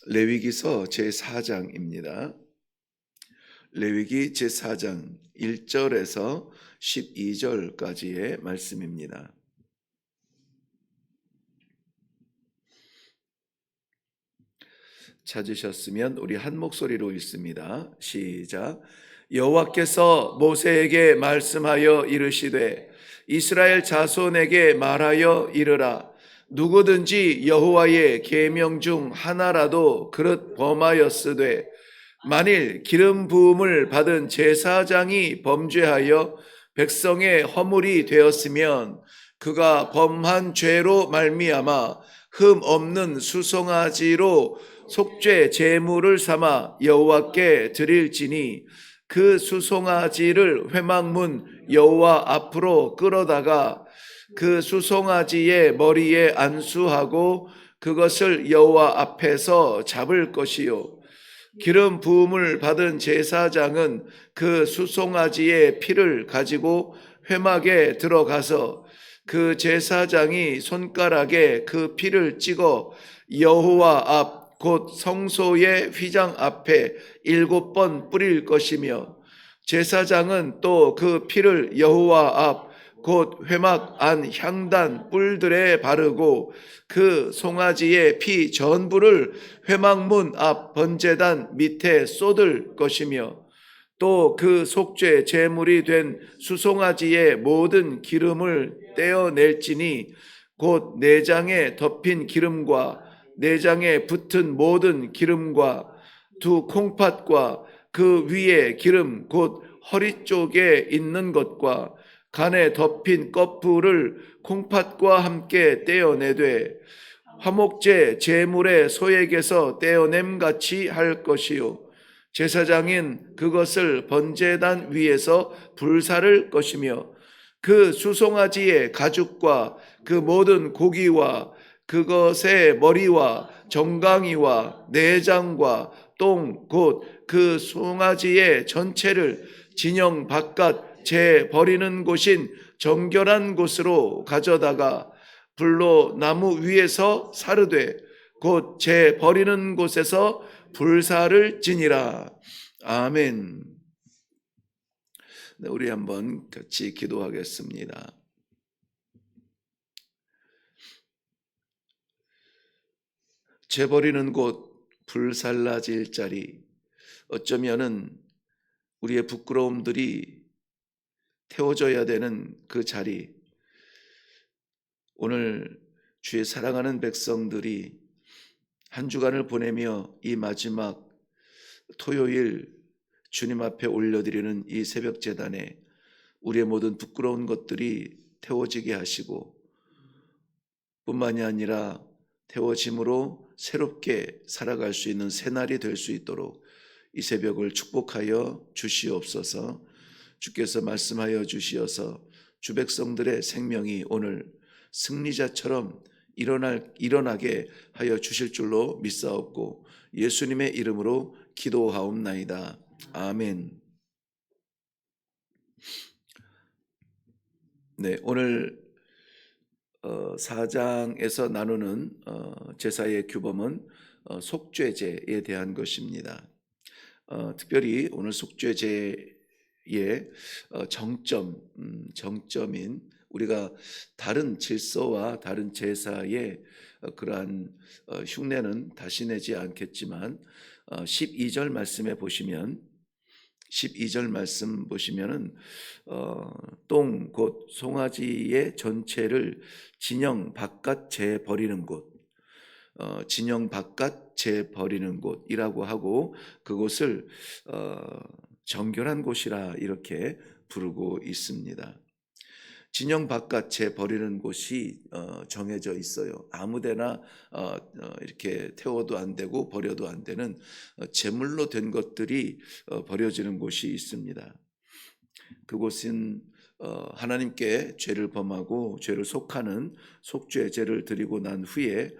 레위기서 제4장입니다. 레위기 제4장 1절에서 12절까지의 말씀입니다. 찾으셨으면 우리 한 목소리로 읽습니다. 시작. 여호와께서 모세에게 말씀하여 이르시되 이스라엘 자손에게 말하여 이르라. 누구든지 여호와의 계명 중 하나라도 그릇 범하였으되 만일 기름 부음을 받은 제사장이 범죄하여 백성의 허물이 되었으면 그가 범한 죄로 말미암아 흠 없는 수송아지로 속죄 제물을 삼아 여호와께 드릴지니 그 수송아지를 회막문 여호와 앞으로 끌어다가 그 수송아지의 머리에 안수하고 그것을 여호와 앞에서 잡을 것이요 기름 부음을 받은 제사장은 그 수송아지의 피를 가지고 회막에 들어가서 그 제사장이 손가락에 그 피를 찍어 여호와 앞 곧 성소의 휘장 앞에 7번 뿌릴 것이며 제사장은 또 그 피를 여호와 앞 곧 회막 안 향단 뿔들에 바르고 그 송아지의 피 전부를 회막문 앞 번제단 밑에 쏟을 것이며 또 그 속죄 제물이 된 수송아지의 모든 기름을 떼어낼지니 곧 내장에 덮인 기름과 내장에 붙은 모든 기름과 두 콩팥과 그 위에 기름 곧 허리 쪽에 있는 것과 간에 덮인 껍풀을 콩팥과 함께 떼어내되 화목제 제물의 소액에서 떼어냄같이 할 것이요 제사장인 그것을 번제단 위에서 불사를 것이며 그 수송아지의 가죽과 그 모든 고기와 그것의 머리와 정강이와 내장과 똥 곧 그 송아지의 전체를 진영 바깥 재 버리는 곳인 정결한 곳으로 가져다가 불로 나무 위에서 사르되 곧 재 버리는 곳에서 불사를 지니라. 아멘. 네, 우리 한번 같이 기도하겠습니다. 재버리는 곳, 불살라질 자리, 어쩌면은 우리의 부끄러움들이 태워져야 되는 그 자리, 오늘 주의 사랑하는 백성들이 한 주간을 보내며 이 마지막 토요일 주님 앞에 올려드리는 이 새벽 제단에 우리의 모든 부끄러운 것들이 태워지게 하시고 뿐만이 아니라 태워짐으로 새롭게 살아갈 수 있는 새날이 될 수 있도록 이 새벽을 축복하여 주시옵소서. 주께서 말씀하여 주시어서 주 백성들의 생명이 오늘 승리자처럼 일어나게 하여 주실 줄로 믿사옵고 예수님의 이름으로 기도하옵나이다. 아멘. 네, 오늘 4장에서 나누는 제사의 규범은 속죄제에 대한 것입니다. 특별히 오늘 속죄제의 정점인 우리가 다른 질서와 다른 제사의 그러한 흉내는 다시 내지 않겠지만 12절 말씀에 보시면 12절 말씀 보시면은 똥 곧 송아지의 전체를 진영 바깥 재 버리는 곳, 진영 바깥 재 버리는 곳이라고 하고 그곳을 정결한 곳이라 이렇게 부르고 있습니다. 진영 바깥 재 버리는 곳이 정해져 있어요. 아무데나 이렇게 태워도 안 되고 버려도 안 되는 제물로 된 것들이 버려지는 곳이 있습니다. 그곳은 하나님께 죄를 범하고 죄를 속하는 속죄제를 드리고 난 후에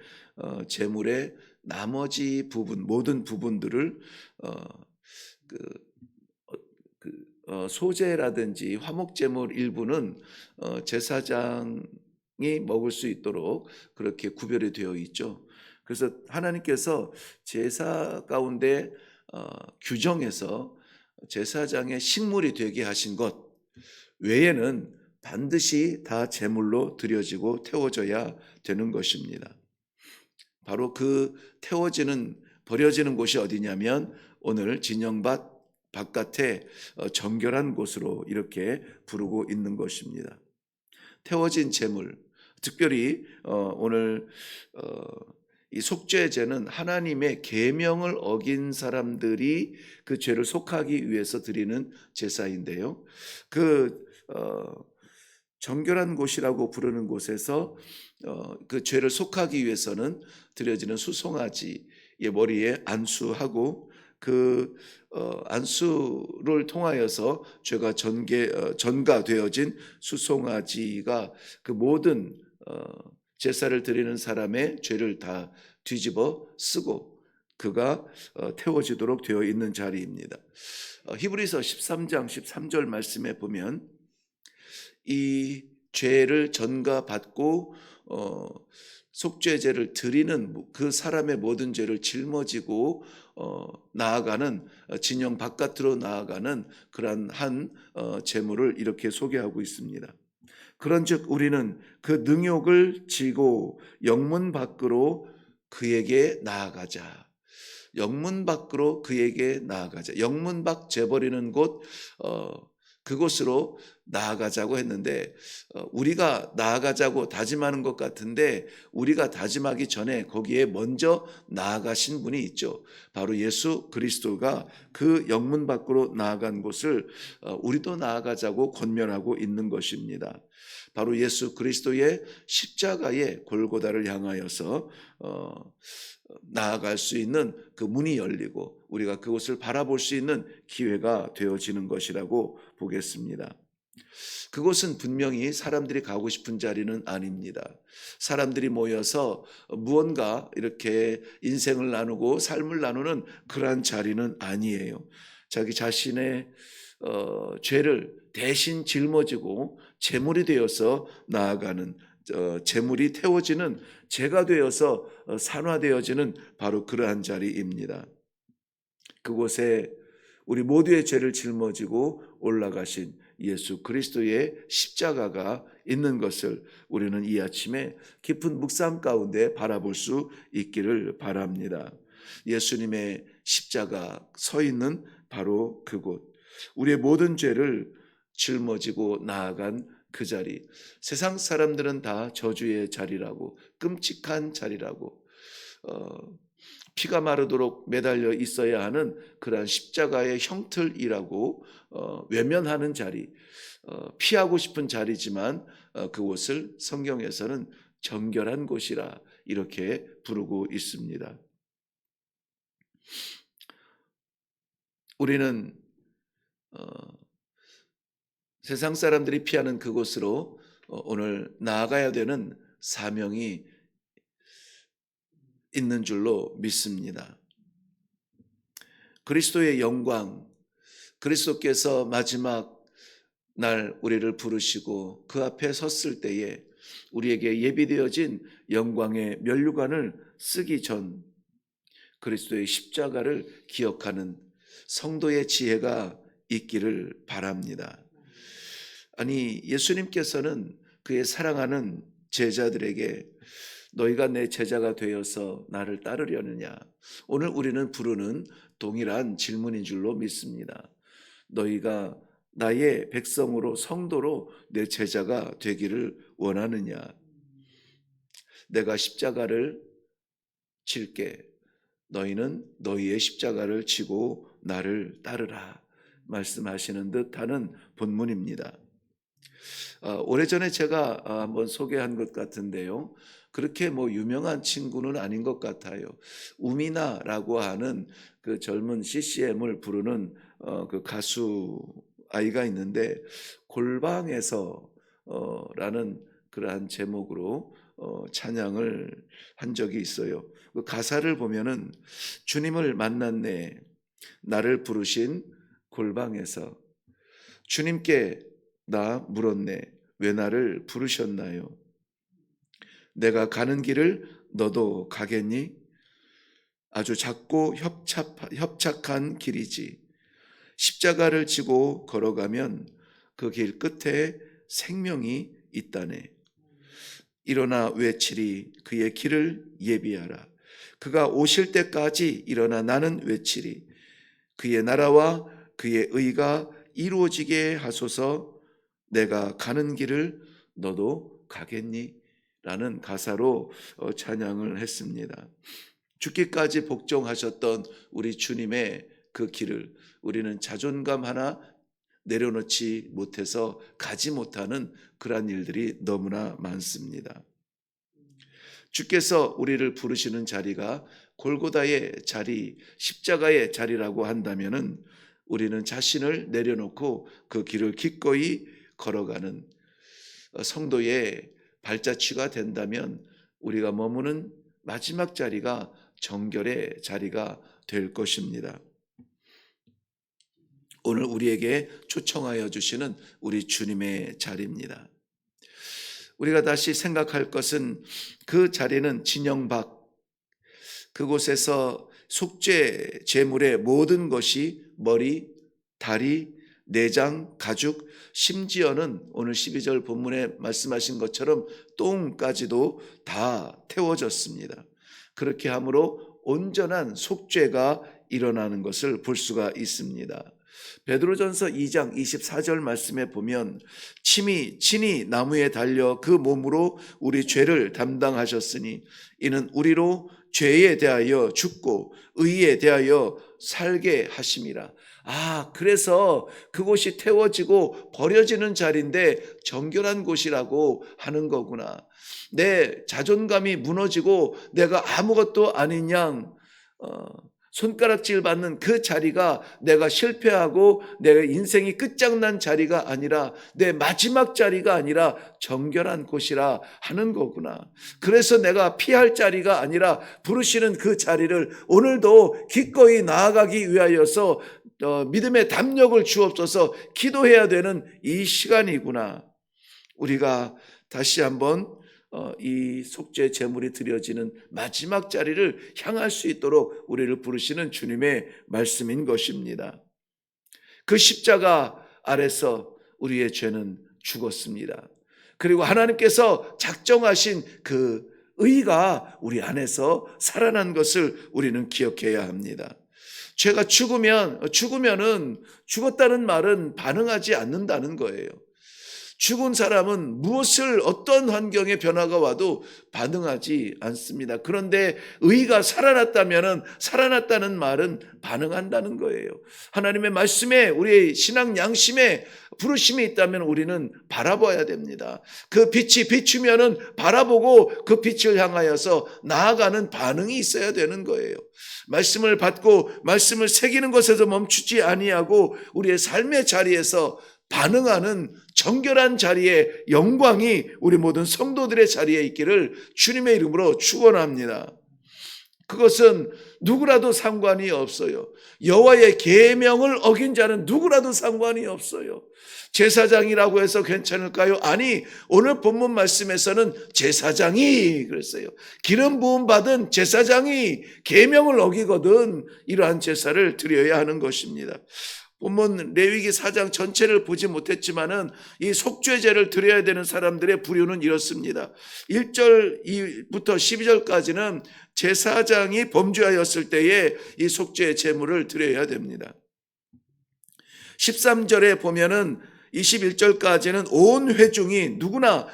제물의 나머지 부분 모든 부분들을 소제라든지 화목제물 일부는 제사장이 먹을 수 있도록 그렇게 구별이 되어 있죠. 그래서 하나님께서 제사 가운데 규정해서 제사장의 식물이 되게 하신 것 외에는 반드시 다 제물로 드려지고 태워져야 되는 것입니다. 바로 그 태워지는 버려지는 곳이 어디냐면 오늘 진영밭 바깥에 정결한 곳으로 이렇게 부르고 있는 것입니다. 태워진 제물, 특별히 오늘 이 속죄제는 하나님의 계명을 어긴 사람들이 그 죄를 속하기 위해서 드리는 제사인데요. 그 정결한 곳이라고 부르는 곳에서 그 죄를 속하기 위해서는 드려지는 수송아지의 머리에 안수하고 그 안수를 통하여서 죄가 전가되어진 수송아지가 그 모든 제사를 드리는 사람의 죄를 다 뒤집어 쓰고 그가 태워지도록 되어 있는 자리입니다. 히브리서 13장 13절 말씀에 보면 이 죄를 전가받고 속죄제를 드리는 그 사람의 모든 죄를 짊어지고 나아가는 진영 바깥으로 나아가는 그러한 한 제물을 이렇게 소개하고 있습니다. 그런즉 우리는 그 능욕을 지고 영문 밖으로 그에게 나아가자. 영문 밖으로 그에게 나아가자. 영문 밖 재버리는 곳 그곳으로 나아가자고 했는데 우리가 나아가자고 다짐하는 것 같은데 우리가 다짐하기 전에 거기에 먼저 나아가신 분이 있죠. 바로 예수 그리스도가 그 영문 밖으로 나아간 곳을 우리도 나아가자고 권면하고 있는 것입니다. 바로 예수 그리스도의 십자가의 골고다를 향하여서 나아갈 수 있는 그 문이 열리고 우리가 그곳을 바라볼 수 있는 기회가 되어지는 것이라고 보겠습니다. 그곳은 분명히 사람들이 가고 싶은 자리는 아닙니다. 사람들이 모여서 무언가 이렇게 인생을 나누고 삶을 나누는 그러한 자리는 아니에요. 자기 자신의 죄를 대신 짊어지고 제물이 되어서 나아가는 제물이 태워지는 제가 되어서 산화되어지는 바로 그러한 자리입니다. 그곳에 우리 모두의 죄를 짊어지고 올라가신 예수 그리스도의 십자가가 있는 것을 우리는 이 아침에 깊은 묵상 가운데 바라볼 수 있기를 바랍니다. 예수님의 십자가 서 있는 바로 그곳, 우리의 모든 죄를 짊어지고 나아간 그 자리, 세상 사람들은 다 저주의 자리라고, 끔찍한 자리라고, 피가 마르도록 매달려 있어야 하는 그러한 십자가의 형틀이라고 외면하는 자리, 피하고 싶은 자리지만 그곳을 성경에서는 정결한 곳이라 이렇게 부르고 있습니다. 우리는 세상 사람들이 피하는 그곳으로 오늘 나아가야 되는 사명이 있는 줄로 믿습니다. 그리스도의 영광, 그리스도께서 마지막 날 우리를 부르시고 그 앞에 섰을 때에 우리에게 예비되어진 영광의 면류관을 쓰기 전 그리스도의 십자가를 기억하는 성도의 지혜가 있기를 바랍니다. 아니, 예수님께서는 그의 사랑하는 제자들에게 너희가 내 제자가 되어서 나를 따르려느냐? 오늘 우리는 부르는 동일한 질문인 줄로 믿습니다. 너희가 나의 백성으로 성도로 내 제자가 되기를 원하느냐? 내가 십자가를 질게. 너희는 너희의 십자가를 지고 나를 따르라. 말씀하시는 듯하는 본문입니다. 오래전에 제가 한번 소개한 것 같은데요. 그렇게 유명한 친구는 아닌 것 같아요. 우미나라고 하는 그 젊은 CCM을 부르는 그 가수 아이가 있는데 골방에서 라는 그러한 제목으로 찬양을 한 적이 있어요. 그 가사를 보면은 주님을 만났네 나를 부르신 골방에서 주님께 나 물었네 왜 나를 부르셨나요? 내가 가는 길을 너도 가겠니? 아주 작고 협착한 길이지. 십자가를 지고 걸어가면 그 길 끝에 생명이 있다네. 일어나 외치리 그의 길을 예비하라. 그가 오실 때까지 일어나 나는 외치리. 그의 나라와 그의 의가 이루어지게 하소서. 내가 가는 길을 너도 가겠니? 라는 가사로 찬양을 했습니다. 죽기까지 복종하셨던 우리 주님의 그 길을 우리는 자존감 하나 내려놓지 못해서 가지 못하는 그러한 일들이 너무나 많습니다. 주께서 우리를 부르시는 자리가 골고다의 자리, 십자가의 자리라고 한다면은 우리는 자신을 내려놓고 그 길을 기꺼이 걸어가는 성도의 발자취가 된다면 우리가 머무는 마지막 자리가 정결의 자리가 될 것입니다. 오늘 우리에게 초청하여 주시는 우리 주님의 자리입니다. 우리가 다시 생각할 것은 그 자리는 진영 밖, 그곳에서 속죄 제물의 모든 것이 머리, 다리, 내장, 가죽, 심지어는 오늘 12절 본문에 말씀하신 것처럼 똥까지도 다 태워졌습니다. 그렇게 함으로 온전한 속죄가 일어나는 것을 볼 수가 있습니다. 베드로전서 2장 24절 말씀에 보면 친히 나무에 달려 그 몸으로 우리 죄를 담당하셨으니 이는 우리로 죄에 대하여 죽고 의에 대하여 살게 하심이라. 그래서 그곳이 태워지고 버려지는 자리인데 정결한 곳이라고 하는 거구나. 내 자존감이 무너지고 내가 아무것도 아닌 양 손가락질 받는 그 자리가 내가 실패하고 내 인생이 끝장난 자리가 아니라 내 마지막 자리가 아니라 정결한 곳이라 하는 거구나. 그래서 내가 피할 자리가 아니라 부르시는 그 자리를 오늘도 기꺼이 나아가기 위하여서 믿음의 담력을 주옵소서 기도해야 되는 이 시간이구나. 우리가 다시 한번 이 속죄 제물이 드려지는 마지막 자리를 향할 수 있도록 우리를 부르시는 주님의 말씀인 것입니다. 그 십자가 아래서 우리의 죄는 죽었습니다. 그리고 하나님께서 작정하신 그 의가 우리 안에서 살아난 것을 우리는 기억해야 합니다. 죄가 죽으면은 죽었다는 말은 반응하지 않는다는 거예요. 죽은 사람은 무엇을 어떤 환경의 변화가 와도 반응하지 않습니다. 그런데 의가 살아났다면 살아났다는 말은 반응한다는 거예요. 하나님의 말씀에 우리의 신앙 양심에 부르심이 있다면 우리는 바라봐야 됩니다. 그 빛이 비추면은 바라보고 그 빛을 향하여서 나아가는 반응이 있어야 되는 거예요. 말씀을 받고 말씀을 새기는 것에서 멈추지 아니하고 우리의 삶의 자리에서 반응하는 정결한 자리의 영광이 우리 모든 성도들의 자리에 있기를 주님의 이름으로 축원합니다. 그것은 누구라도 상관이 없어요. 여호와의 계명을 어긴 자는 누구라도 상관이 없어요. 제사장이라고 해서 괜찮을까요? 아니, 오늘 본문 말씀에서는 제사장이 그랬어요. 기름 부음 받은 제사장이 계명을 어기거든 이러한 제사를 드려야 하는 것입니다. 본문 레위기 4장 전체를 보지 못했지만은 이 속죄제를 드려야 되는 사람들의 부류는 이렇습니다. 1절부터 12절까지는 제사장이 범죄하였을 때에 이 속죄 제물을 드려야 됩니다. 13절에 보면은 21절까지는 온 회중이 누구나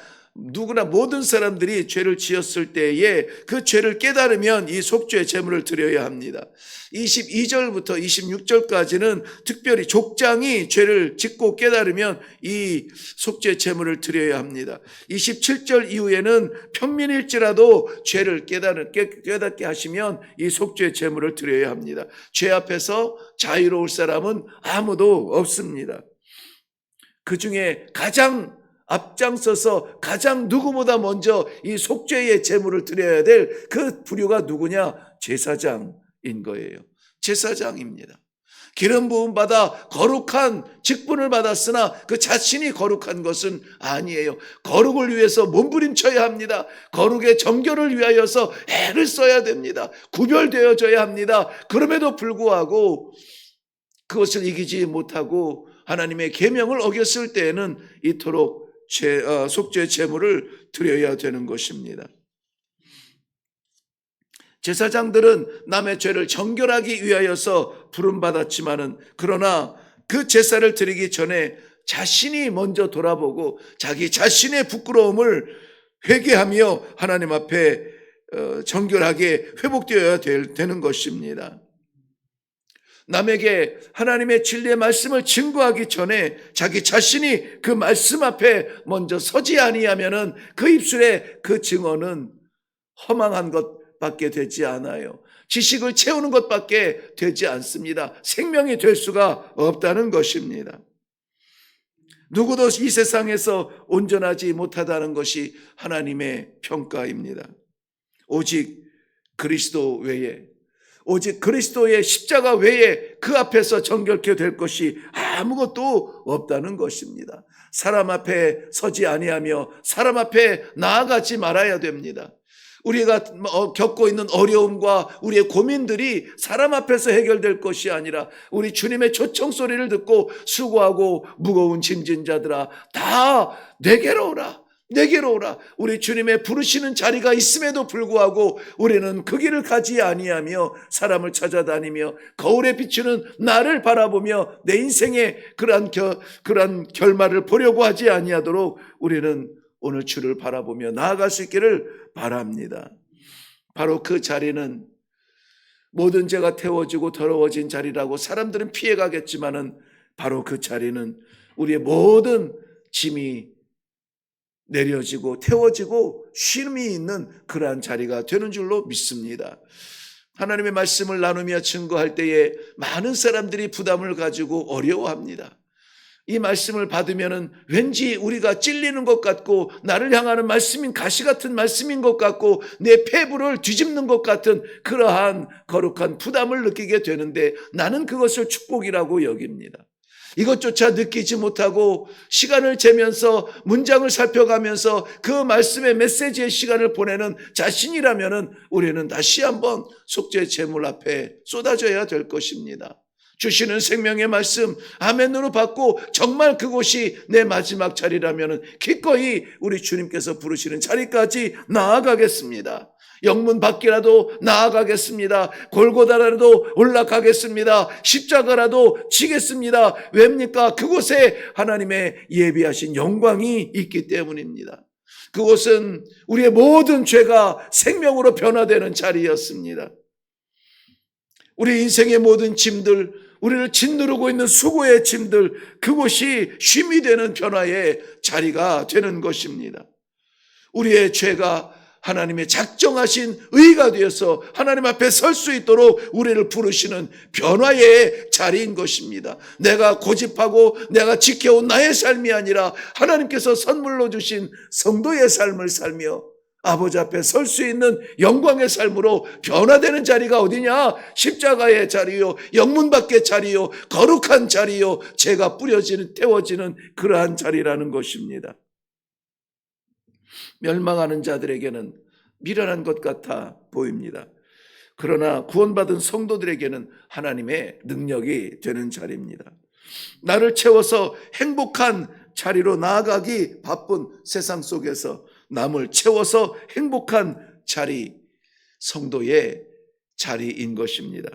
모든 사람들이 죄를 지었을 때에 그 죄를 깨달으면 이 속죄 제물을 드려야 합니다. 22절부터 26절까지는 특별히 족장이 죄를 짓고 깨달으면 이 속죄 제물을 드려야 합니다. 27절 이후에는 평민일지라도 죄를 깨닫게 하시면 이 속죄 제물을 드려야 합니다. 죄 앞에서 자유로울 사람은 아무도 없습니다. 그 중에 가장 앞장서서 가장 누구보다 먼저 이 속죄의 제물을 드려야 될 그 부류가 누구냐? 제사장인 거예요. 제사장입니다. 기름 부음 받아 거룩한 직분을 받았으나 그 자신이 거룩한 것은 아니에요. 거룩을 위해서 몸부림쳐야 합니다. 거룩의 정결을 위하여서 애를 써야 됩니다. 구별되어져야 합니다. 그럼에도 불구하고 그것을 이기지 못하고 하나님의 계명을 어겼을 때에는 이토록 속죄 제물을 드려야 되는 것입니다. 제사장들은 남의 죄를 정결하기 위하여서 부름받았지만은, 그러나 그 제사를 드리기 전에 자신이 먼저 돌아보고 자기 자신의 부끄러움을 회개하며 하나님 앞에 정결하게 회복되어야 되는 것입니다. 남에게 하나님의 진리의 말씀을 증거하기 전에 자기 자신이 그 말씀 앞에 먼저 서지 아니하면은 그 입술의 그 증언은 허망한 것밖에 되지 않아요. 지식을 채우는 것밖에 되지 않습니다. 생명이 될 수가 없다는 것입니다. 누구도 이 세상에서 온전하지 못하다는 것이 하나님의 평가입니다. 오직 그리스도 외에, 오직 그리스도의 십자가 외에 그 앞에서 정결케 될 것이 아무것도 없다는 것입니다. 사람 앞에 서지 아니하며 사람 앞에 나아가지 말아야 됩니다. 우리가 겪고 있는 어려움과 우리의 고민들이 사람 앞에서 해결될 것이 아니라 우리 주님의 초청 소리를 듣고 수고하고 무거운 짐진 자들아 다 내게로 오라, 내게로 오라. 우리 주님의 부르시는 자리가 있음에도 불구하고 우리는 그 길을 가지 아니하며 사람을 찾아다니며 거울에 비추는 나를 바라보며 내 인생의 그러한 결말을 보려고 하지 아니하도록 우리는 오늘 주를 바라보며 나아갈 수 있기를 바랍니다. 바로 그 자리는 모든 죄가 태워지고 더러워진 자리라고 사람들은 피해가겠지만은 바로 그 자리는 우리의 모든 짐이 내려지고 태워지고 쉼이 있는 그러한 자리가 되는 줄로 믿습니다. 하나님의 말씀을 나누며 증거할 때에 많은 사람들이 부담을 가지고 어려워합니다. 이 말씀을 받으면은 왠지 우리가 찔리는 것 같고 나를 향하는 말씀인 가시 같은 말씀인 것 같고 내 폐부를 뒤집는 것 같은 그러한 거룩한 부담을 느끼게 되는데 나는 그것을 축복이라고 여깁니다. 이것조차 느끼지 못하고 시간을 재면서 문장을 살펴가면서 그 말씀의 메시지의 시간을 보내는 자신이라면은 우리는 다시 한번 속죄 제물 앞에 쏟아져야 될 것입니다. 주시는 생명의 말씀 아멘으로 받고 정말 그곳이 내 마지막 자리라면 기꺼이 우리 주님께서 부르시는 자리까지 나아가겠습니다. 영문 밖이라도 나아가겠습니다. 골고다라도 올라가겠습니다. 십자가라도 지겠습니다. 왜입니까? 그곳에 하나님의 예비하신 영광이 있기 때문입니다. 그곳은 우리의 모든 죄가 생명으로 변화되는 자리였습니다. 우리 인생의 모든 짐들, 우리를 짓누르고 있는 수고의 짐들, 그곳이 쉼이 되는 변화의 자리가 되는 것입니다. 우리의 죄가 하나님의 작정하신 의가 되어서 하나님 앞에 설 수 있도록 우리를 부르시는 변화의 자리인 것입니다. 내가 고집하고 내가 지켜온 나의 삶이 아니라 하나님께서 선물로 주신 성도의 삶을 살며 아버지 앞에 설 수 있는 영광의 삶으로 변화되는 자리가 어디냐? 십자가의 자리요, 영문 밖의 자리요, 거룩한 자리요, 죄가 뿌려지는, 태워지는 그러한 자리라는 것입니다. 멸망하는 자들에게는 미련한 것 같아 보입니다. 그러나 구원받은 성도들에게는 하나님의 능력이 되는 자리입니다. 나를 채워서 행복한 자리로 나아가기 바쁜 세상 속에서 남을 채워서 행복한 자리, 성도의 자리인 것입니다.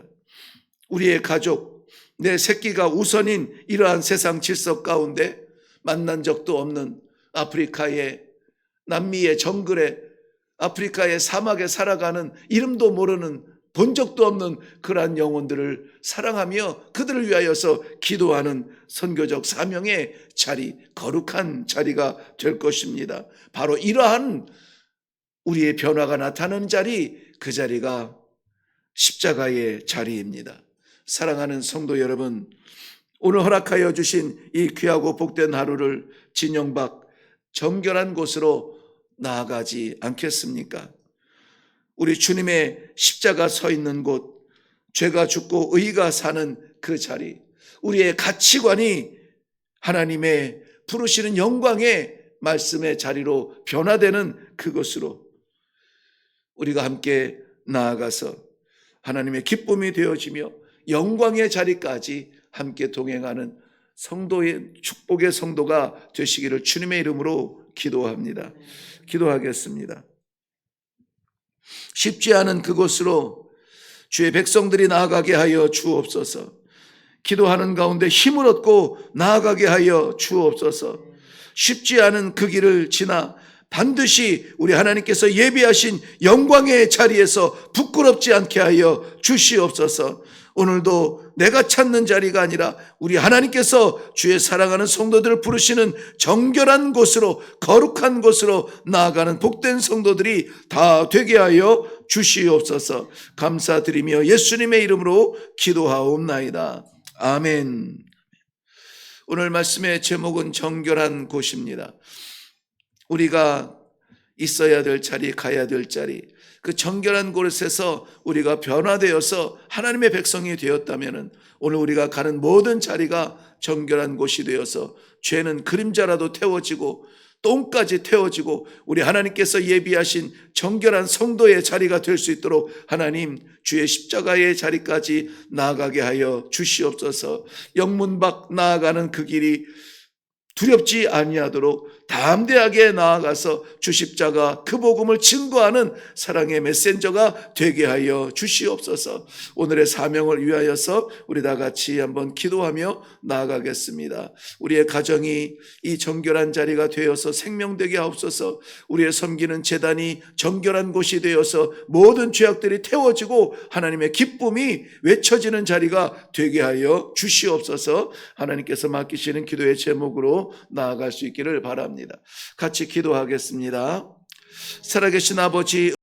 우리의 가족, 내 새끼가 우선인 이러한 세상 질서 가운데 만난 적도 없는 아프리카의 남미의 정글에, 아프리카의 사막에 살아가는 이름도 모르는 본 적도 없는 그러한 영혼들을 사랑하며 그들을 위하여서 기도하는 선교적 사명의 자리, 거룩한 자리가 될 것입니다. 바로 이러한 우리의 변화가 나타나는 자리, 그 자리가 십자가의 자리입니다. 사랑하는 성도 여러분, 오늘 허락하여 주신 이 귀하고 복된 하루를 진영 밖 정결한 곳으로 나아가지 않겠습니까? 우리 주님의 십자가 서 있는 곳, 죄가 죽고 의가 사는 그 자리, 우리의 가치관이 하나님의 부르시는 영광의 말씀의 자리로 변화되는 그것으로 우리가 함께 나아가서 하나님의 기쁨이 되어지며 영광의 자리까지 함께 동행하는 성도의 축복의 성도가 되시기를 주님의 이름으로 기도합니다. 기도하겠습니다. 쉽지 않은 그곳으로 주의 백성들이 나아가게 하여 주옵소서. 기도하는 가운데 힘을 얻고 나아가게 하여 주옵소서. 쉽지 않은 그 길을 지나 반드시 우리 하나님께서 예비하신 영광의 자리에서 부끄럽지 않게 하여 주시옵소서. 오늘도 내가 찾는 자리가 아니라 우리 하나님께서 주의 사랑하는 성도들을 부르시는 정결한 곳으로, 거룩한 곳으로 나아가는 복된 성도들이 다 되게 하여 주시옵소서. 감사드리며 예수님의 이름으로 기도하옵나이다. 아멘. 오늘 말씀의 제목은 정결한 곳입니다. 우리가 있어야 될 자리, 가야 될 자리, 그 정결한 곳에서 우리가 변화되어서 하나님의 백성이 되었다면 오늘 우리가 가는 모든 자리가 정결한 곳이 되어서 죄는 그림자라도 태워지고 똥까지 태워지고 우리 하나님께서 예비하신 정결한 성도의 자리가 될 수 있도록 하나님 주의 십자가의 자리까지 나아가게 하여 주시옵소서. 영문 밖 나아가는 그 길이 두렵지 아니하도록 담대하게 나아가서 주 십자가 그 복음을 증거하는 사랑의 메신저가 되게 하여 주시옵소서. 오늘의 사명을 위하여서 우리 다 같이 한번 기도하며 나아가겠습니다. 우리의 가정이 이 정결한 자리가 되어서 생명되게 하옵소서. 우리의 섬기는 제단이 정결한 곳이 되어서 모든 죄악들이 태워지고 하나님의 기쁨이 외쳐지는 자리가 되게 하여 주시옵소서. 하나님께서 맡기시는 기도의 제목으로 나아갈 수 있기를 바랍니다. 같이 기도하겠습니다. 살아계신 아버지,